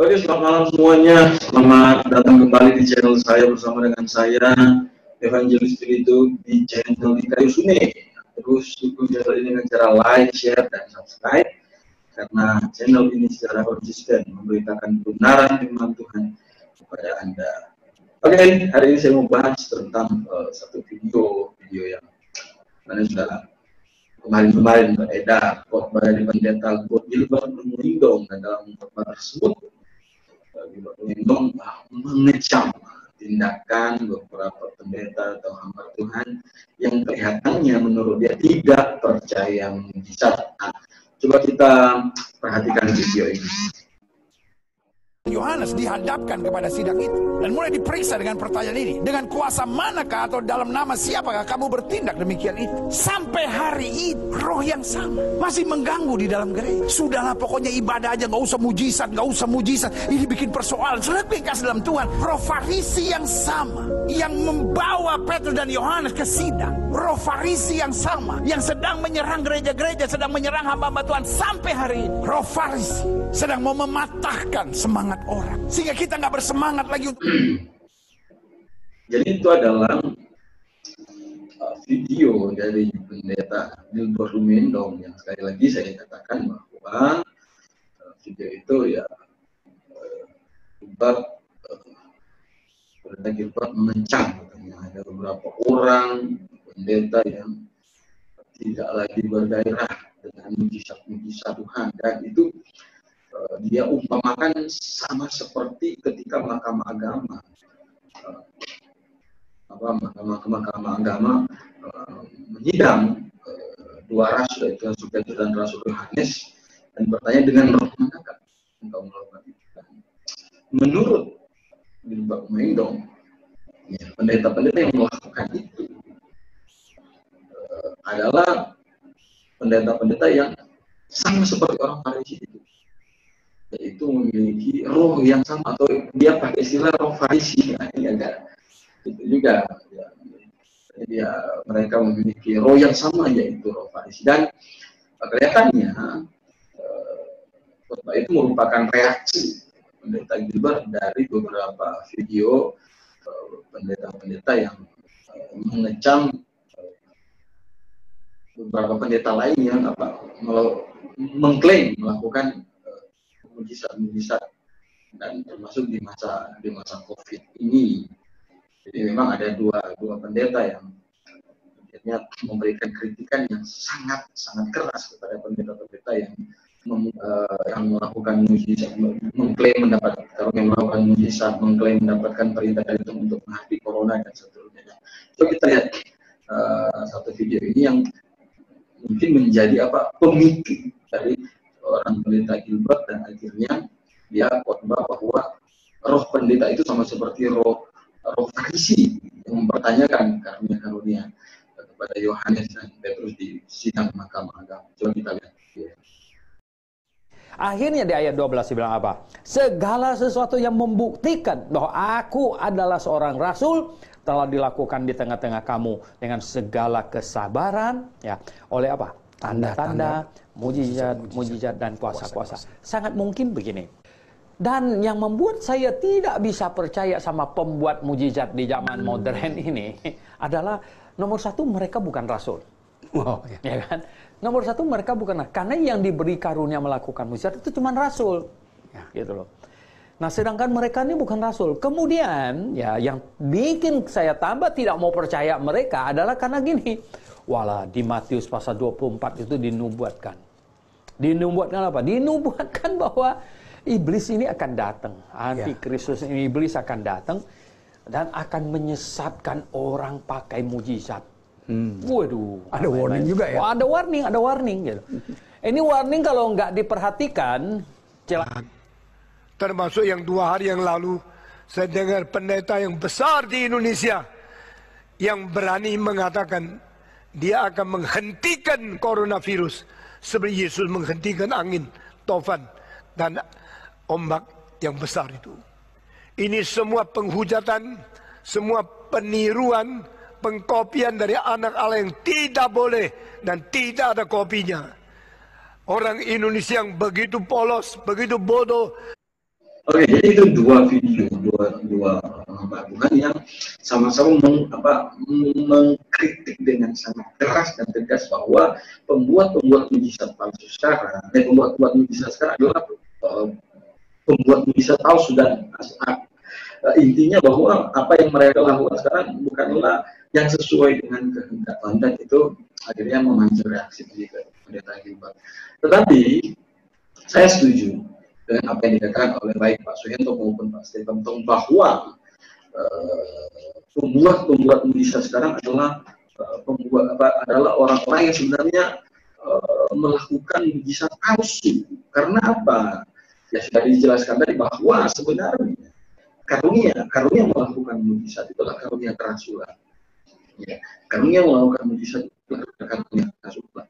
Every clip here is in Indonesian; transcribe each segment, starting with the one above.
Oke, selamat malam semuanya. Selamat datang kembali di channel saya bersama dengan saya, Evangelis Filito di channel di Kayu Sune. Terus dukung channel ini dengan cara like, share, dan subscribe. Karena channel ini secara konsisten memberitakan kebenaran firman Tuhan kepada Anda. Oke, hari ini saya mau bahas tentang satu video yang mana sudah kemarin beredar khotbah dari pendeta Gilbert Mengindong, dan dalam khotbah tersebut Gilbert Mengindong mengecam tindakan beberapa pendeta atau hamba Tuhan yang kelihatannya menurut dia tidak percaya mujizat. Nah, coba kita perhatikan video ini. Yohanes dihadapkan kepada sidang itu dan mulai diperiksa dengan pertanyaan ini, dengan kuasa manakah atau dalam nama siapakah kamu bertindak demikian itu? Sampai hari ini roh yang sama masih mengganggu di dalam gereja. Sudahlah, pokoknya ibadah aja, nggak usah mujizat. Ini bikin persoalan. Lebih kasih dalam Tuhan, roh Farisi yang sama yang membawa Petrus dan Yohanes ke sidang, roh Farisi yang sama yang sedang menyerang gereja-gereja, sedang menyerang hamba-hamba Tuhan sampai hari ini. Roh Farisi sedang mau mematahkan semangat orang sehingga kita nggak bersemangat lagi untuk. Jadi itu adalah video dari pendeta Gilbert Mengindong yang sekali lagi saya katakan bahwa video itu ya pendeta Gilbert mengecam katanya ada beberapa orang pendeta yang tidak lagi bergairah dengan mujizat Tuhan, dan itu dia umpamakan sama seperti ketika mahkamah agama menyidang dua rasul, yaitu Rasul Petrus dan Rasul Yohanes, dan bertanya dengan roh manakah engkau melakukan itu. Menurut Gilbert Mengindong, ya, pendeta-pendeta yang melakukan itu adalah pendeta-pendeta yang sama seperti orang Farisi itu, yaitu memiliki roh yang sama, atau dia pakai istilah roh Farisi. Nah, ini agak itu juga ya, mereka memiliki roh yang sama, yaitu roh Farisi. Dan kelihatannya khotbah itu merupakan reaksi pendeta Gilbert dari beberapa video pendeta-pendeta yang mengecam beberapa pendeta lain yang mengklaim melakukan mujizat, dan termasuk di masa COVID ini. Jadi memang ada dua pendeta yang akhirnya memberikan kritikan yang sangat keras kepada pendeta-pendeta yang melakukan mujizat, mengklaim mendapat karunia melakukan mujizat, mengklaim mendapatkan perintah dari Tuhan untuk menghadapi corona dan seterusnya. Coba kita lihat satu video ini yang mungkin menjadi pemicu dari orang pendeta Gilbert, dan akhirnya dia khotbah bahwa roh pendeta itu sama seperti roh Farisi yang mempertanyakan karunia-karunia kepada Yohanes dan Petrus di sidang mahkamah agama. Coba kita lihat. Akhirnya di ayat 12 dia bilang apa? Segala sesuatu yang membuktikan bahwa aku adalah seorang rasul telah dilakukan di tengah-tengah kamu dengan segala kesabaran, ya, oleh apa? Tanda-tanda, mujizat dan kuasa-kuasa. Sangat mungkin begini. Dan yang membuat saya tidak bisa percaya sama pembuat mujizat di zaman modern ini adalah nomor satu, mereka bukan rasul. Oh, ya kan? Nomor satu, mereka bukan, karena yang diberi karunia melakukan mujizat itu cuma rasul, ya, gitu loh. Nah, sedangkan mereka ini bukan rasul. Kemudian, ya, yang bikin saya tambah tidak mau percaya mereka adalah karena gini. Walah, di Matius pasal 24 itu dinubuatkan. Dinubuatkan apa? Dinubuatkan bahwa iblis ini akan datang. Antikristus ini, iblis akan datang dan akan menyesatkan orang pakai mujizat. Waduh, ada warning juga ya. Oh, ada warning gitu. Ini warning kalau nggak diperhatikan, celaka. Termasuk yang 2 hari yang lalu saya dengar pendeta yang besar di Indonesia yang berani mengatakan dia akan menghentikan coronavirus seperti Yesus menghentikan angin, tofan dan ombak yang besar itu. Ini semua penghujatan, semua peniruan, pengkopian dari anak Allah yang tidak boleh dan tidak ada kopinya. Orang Indonesia yang begitu polos, begitu bodoh. Oke, jadi itu dua video, dua hamba Tuhan yang sama-sama mengkritik dengan sangat keras dan tegas bahwa pembuat mujizat palsu sekarang, pembuat mujizat sekarang adalah pembuat mujizat palsu, dan intinya bahwa apa yang mereka lakukan sekarang bukanlah yang sesuai dengan kehendak Tuhan, dan itu akhirnya memancing reaksi dari pendeta Gilbert. Tetapi saya setuju dengan apa yang dikatakan oleh baik Pak Suhento maupun Pak Stephen Tong bahwa pembuat mujizat sekarang adalah adalah orang-orang yang sebenarnya melakukan mujizat palsu. Karena apa? Ya sudah dijelaskan tadi bahwa sebenarnya karunia melakukan mujizat itulah karunia kerasulan. Ya, karunia melakukan mujizat itulah karunia kerasulan.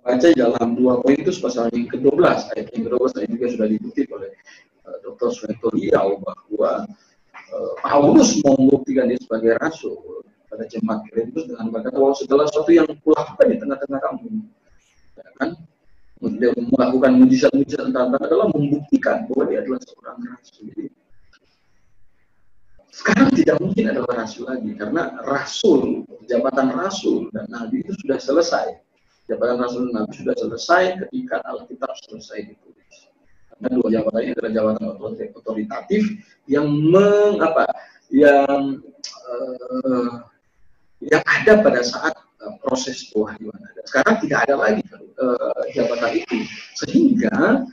Baca dalam 2 Korintus pasal yang ke-12, ayat yang ke-12 juga sudah dikutip oleh Dr. Suhento Liau bahwa Paulus membuktikan dia sebagai rasul pada jemaat Korintus dengan berkata bahwa segala sesuatu yang kulakukan di tengah-tengah kamu, ya kan, dia melakukan mujizat-mujizat antara adalah membuktikan bahwa dia adalah seorang rasul. Jadi, sekarang tidak mungkin ada rasul lagi, karena rasul, jabatan rasul dan nabi itu sudah selesai. Jabatan Rasul dan Nabi sudah selesai ketika Alkitab selesai ditulis. Karena dua jabatan ini adalah jabatan otoritatif yang yang ada pada saat proses pewahyuan ada. Sekarang tidak ada lagi jabatan itu, sehingga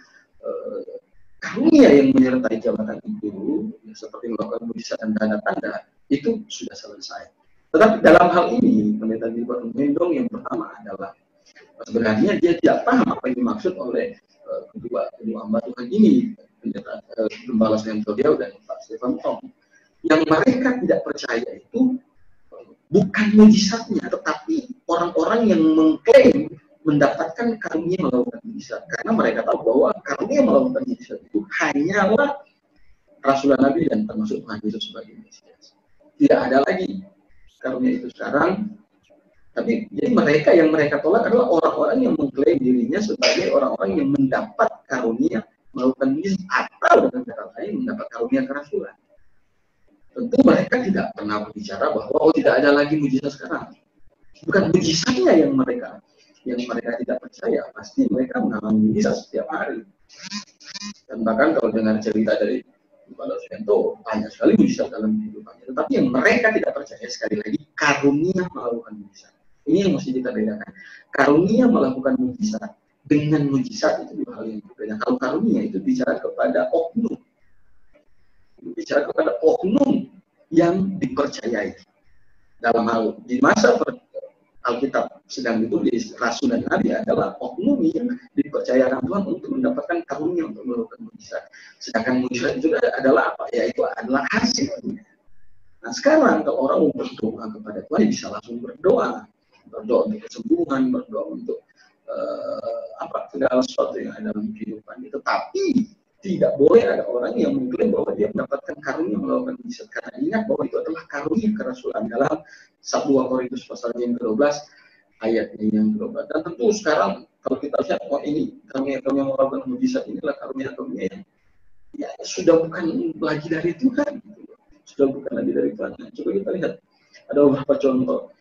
karunia yang menyertai jabatan itu, ya, seperti melakukan mujizat dan tanda-tanda, itu sudah selesai. Tetapi dalam hal ini, pendeta Gilbert Mendong yang pertama adalah sebenarnya dia tidak paham apa yang dimaksud oleh kedua hamba Tuhan ini, pendeta Gembala Suhento Liau dan Pak Stephen Tong. Yang mereka tidak percaya itu bukan mujizatnya, tetapi orang-orang yang mengklaim mendapatkan karunia melakukan mujizat, karena mereka tahu bahwa karunia melakukan mujizat itu hanyalah Rasul Nabi dan termasuk Tuhan Yesus sebagai Mesias. Tidak ada lagi karunia itu sekarang. Tapi jadi mereka tolak adalah orang-orang yang mengklaim dirinya sebagai orang-orang yang mendapat karunia melakukan mujizat, atau dengan kata lain mendapat karunia kerasulan. Tentu mereka tidak pernah berbicara bahwa tidak ada lagi mujizat sekarang. Bukan mujizatnya yang mereka tidak percaya, pasti mereka mengalami mujizat setiap hari. Dan bahkan kalau dengar cerita dari Gembala Suhento, banyak sekali mujizat dalam kehidupannya. Tetapi yang mereka tidak percaya, sekali lagi, karunia melakukan mujizat. Ini yang mesti kita bedakan. Karunia melakukan mujizat dengan mujizat itu dua hal yang berbeda. Kalau karunia itu bicara kepada oknum, bicara kepada oknum yang dipercayai. Dalam hal di masa Alkitab sedang ditulis, Rasul dan Nabi adalah oknum yang dipercayakan Tuhan untuk mendapatkan karunia untuk melakukan mujizat. Sedangkan mujizat juga adalah apa? Yaitu adalah hasilnya. Nah sekarang kalau orang mau berdoa kepada Tuhan, bisa langsung berdoa untuk kesembuhan, berdoa untuk segala sesuatu yang ada dalam kehidupan. Tetapi tidak boleh ada orang yang mengklaim bahwa dia mendapatkan karunia melakukan mujizat, karena ingat bahwa itu adalah karunia kerasulan dalam 1 Korintus pasal yang ke-12 ayat yang ke-12. Dan tentu sekarang kalau kita lihat, ini karunia melakukan mujizat inilah karunia yang ya sudah bukan lagi dari Tuhan, sudah bukan lagi dari Tuhan. Coba kita lihat ada beberapa contoh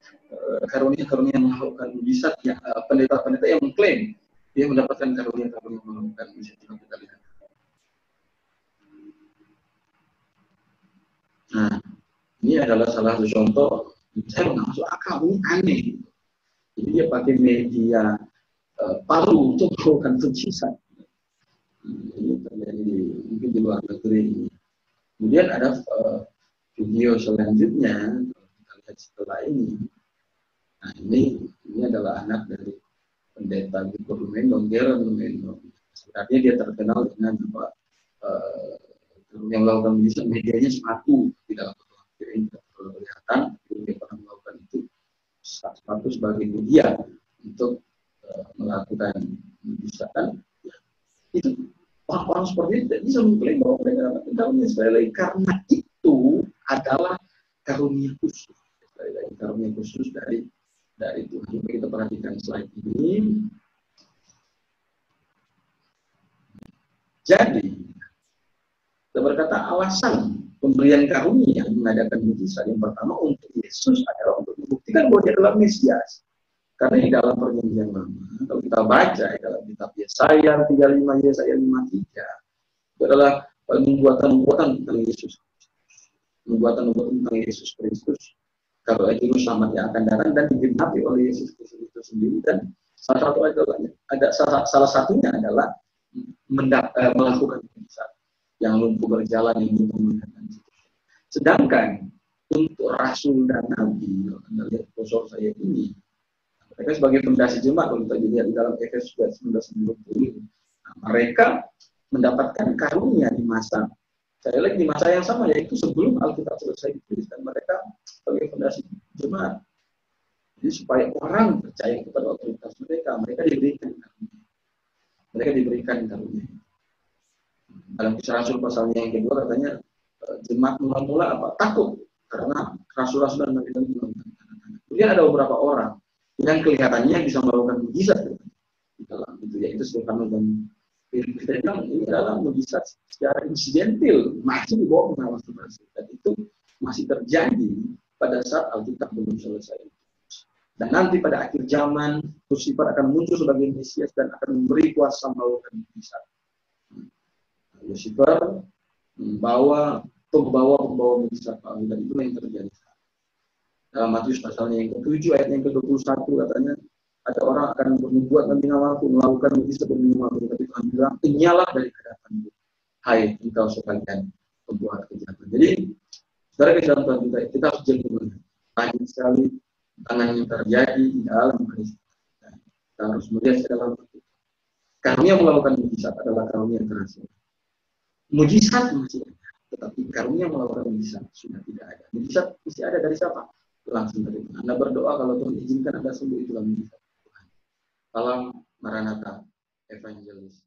karunia yang melakukan mujizat, ya, pendeta-pendeta yang mengklaim dia mendapatkan karunia melakukan mujizat. Coba kita lihat. Nah, ini adalah salah satu contoh. Saya nggak masuk akal, ini aneh. Jadi dia pakai media palu untuk melakukan mujizat. Ini terjadi mungkin di luar negeri ini. Kemudian ada video selanjutnya, kita lihat setelah ini. Nah, ini adalah anak dari pendeta Gilbert Mendong, Gerald Mendong. Sebenarnya dia terkenal dengan yang melakukan mujizat, medianya sepatu di dalam kelihatan, dia pernah melakukan itu, sepatu sebagai media untuk melakukan mujizat. Itu orang-orang seperti itu tidak bisa mengklaim bahwa mereka dapat karunia. Sekali lagi, karena itu adalah karunia khusus. Sekali lagi, karunia khusus dari Tuhan. Coba kita perhatikan slide ini. Jadi Kita berkata alasan pemberian karunia mengadakan mujizat yang pertama untuk Yesus adalah untuk membuktikan bahwa dia adalah Mesias. Karena di dalam perjanjian lama, kalau kita baca dalam kitab Yesaya 35, Yesaya 53, itu adalah pembuatan tentang Yesus. Pembuatan tentang Yesus Kristus. Kalau juru selamat yang akan datang dan digenapi oleh Yesus Kristus itu sendiri. Dan salah satunya adalah melakukan mujizat. Yang lumpuh berjalan, yang lumpuh mengatakan. Sedangkan untuk rasul dan nabi, Anda lihat posor saya ini, mereka sebagai fondasi jemaat, kalau kita lihat di dalam Efesus 19:20, mereka mendapatkan karunia di masa, saya lihat di masa yang sama, yaitu sebelum Alkitab selesai ditulis, dan mereka sebagai fondasi jemaat. Jadi supaya orang percaya kepada otoritas mereka, mereka diberikan karunia. Mereka diberikan karunia. Dalam Kisah Rasul pasalnya yang kedua katanya jemaat mula-mula apa? Takut karena rasul-rasul dan nabi melakukan tanda-tanda. Kemudian ada beberapa orang yang kelihatannya bisa melakukan mujizat di dalam itu, yaitu Stefanus dan Filipus. Ini adalah mujizat secara insidental, masih di bawah pengawasan rasul, dan itu masih terjadi pada saat Alkitab belum selesai. Dan nanti pada akhir zaman Lucifer akan muncul sebagai Mesias dan akan memberi kuasa melakukan mujizat. Lucifer membawa pembawa mujizat Allah, dan itu yang terjadi. Dalam Matius pasalnya yang ke-7 ayat yang ke-21 katanya ada orang akan bernubuat demi namaku, melakukan mujizat demi namaku, tapi Tuhan bilang penyalah dari hadapanku, hai engkau sekalian pembuat kejahatan. Jadi saudara dalam Tuhan kita harus jadi banyak sekali tangan yang terjadi di dalam Kristus. Kita harus melihat dalam karunia melakukan mujizat adalah karunia yang terhasil. Mujizat masih ada, tetapi karunia melakukan mujizat sudah tidak ada. Mujizat masih ada dari siapa? Langsung dari Tuhan. Anda berdoa kalau Tuhan izinkan Anda sembuh, itulah mujizat Tuhan. Salam Maranatha Evangelis.